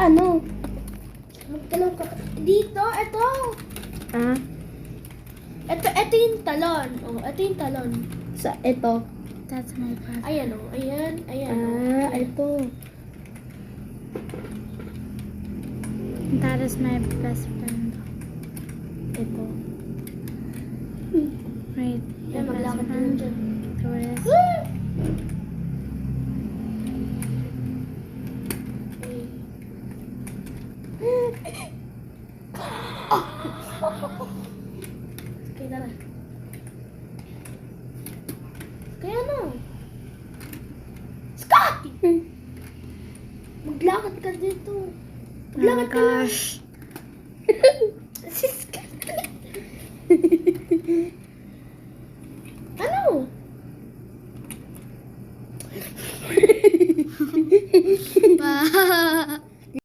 ano? Magtanong ka. Dito, ito. Ah, Ito yung talon. Oh, ito yung talon. sa ito. That's my brother. Ayan, oh. Ayan, ayan. Ah, Ayan. ito. That is my best friend. Ito. Right. Ayan, Your best maglakad din friend. dyan. Doris. Okay, tara. Kaya na. Scott! Maglakad ka dito. Oh Maglakad my ka na. gosh.